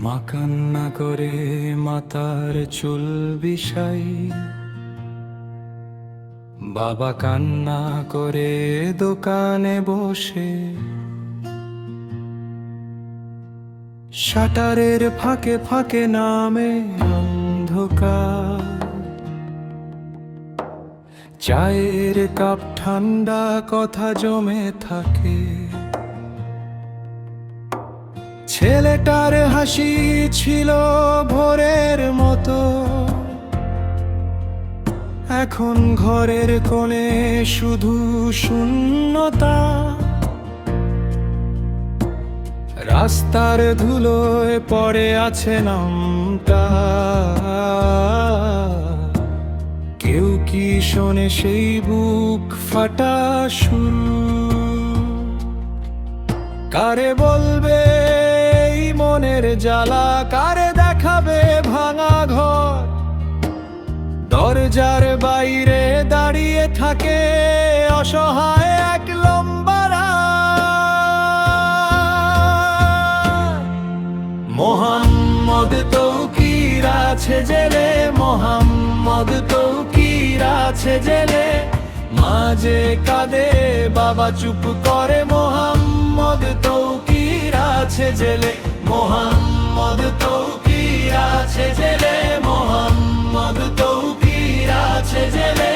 মা কান্না করে মাতার চুল বিষাই, বাবা কান্না করে দোকানে বসে। শাটারের ফাঁকে ফাঁকে নামে অন্ধকার, চায়ের কাপ ঠান্ডা, কথা জমে থাকে। ছেলেটার হাসি ছিল ভোরের মতো, এখন ঘরের কোণে শুধু শূন্যতা। রাস্তার ধুলোয় পড়ে আছে নামটা, কেউ কি শোনে সেই বুক ফাটা সুর? কারে বলবে এই মনের জ্বালা, কারে দেখাবে ভাঙা ঘর? দরজার বাইরে দাঁড়িয়ে থাকে অসহায় এক লম্বা রাত। মোহাম্মদ তৌকির আছে জেলে, মোহাম্মদ তৌকির আছে জেলে। মাঝে কাঁদে বাবা চুপ করে, মোহাম্মদ তৌকির আছে জেলে, মোহাম্মদ তৌকির আছে জেলে, মোহাম্মদ তৌকির আছে জেলে।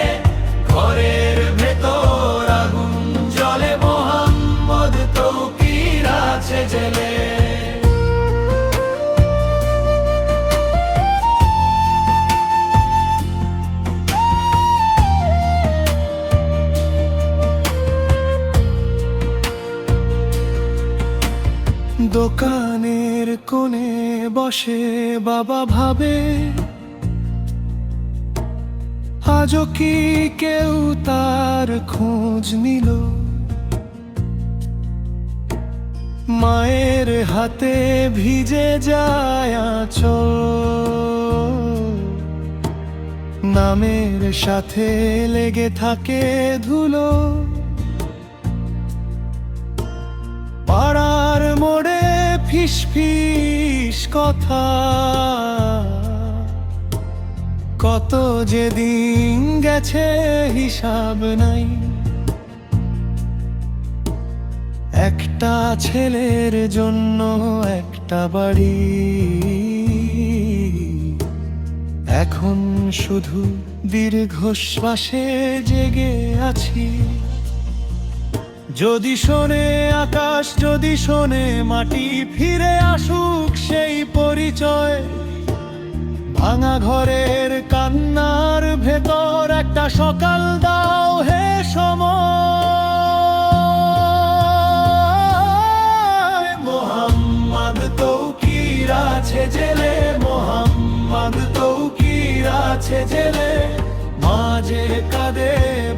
ঘরের ভেতর আগুন জ্বলে, মোহাম্মদ তৌকির আছে জেলে। দোকানের কোণে বসে বাবা ভাবে, আজও কি কেউ তার খোঁজ নিল? মায়ের হাতে ভিজে যায় আঁচল, নামের সাথে লেগে থাকে ধুলো। পাড়ার মোড়ে ফিস ফিস কথা, কত যে দিন গেছে হিসাব নাই। একটা ছেলের জন্য একটা বাড়ি, এখন শুধু দীর্ঘশ্বাসে জেগে আছি। যদি শোনে আকাশ, যদি শোনে মাটি, ফিরে আসুক সেই পরিচয়। ভাঙা ঘরের কান্নার ভেতর একটা সকাল দাও হে সময়। মোহাম্মদ তৌকির আছে জেলে, মোহাম্মদ তৌকির আছে জেলে। মাঝে কাঁদে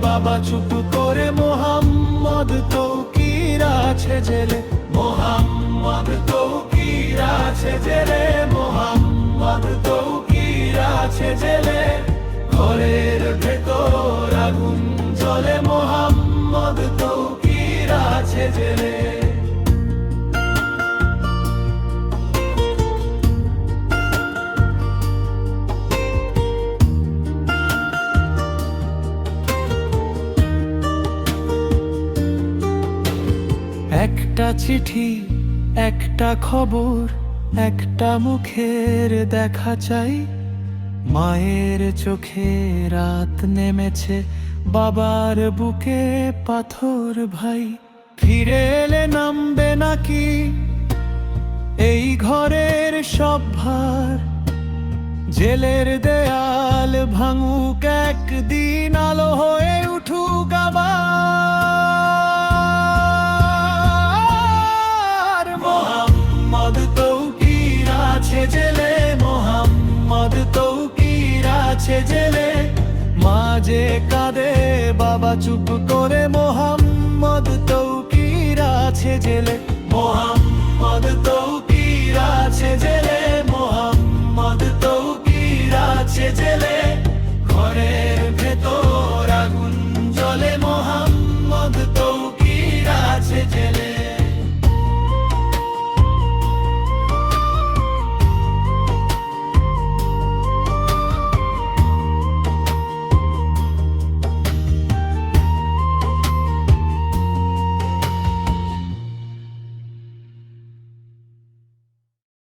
বাবা চুপ করে, মোহাম্মদ তৌকির আছে জেলে, মোহাম্মদ তৌকির আছে জেলে, মোহাম্মদ তৌকির আছে জেলে। ঘরের ভেতর আগুন জ্বলে, মোহাম্মদ তৌকির আছে জেলে। একটা চিঠি, একটা খবর, একটা মুখের দেখা চাই। মায়ের চোখে রাত নেমেছে, বাবার বুকে পাথর ভাই। ফিরে এলে নামবে নাকি এই ঘরের সব ভার? জেলের দেয়াল ভাঙুক একদিন, আলো হয়ে উঠুক আবার। মোহাম্মদ তৌকির আছে জেলে, মোহাম্মদ তৌকির আছে জেলে। মাঝে কাঁদে বাবা চুপ করে, মোহাম্মদ তৌকির আছে জেলে, মোহাম্মদ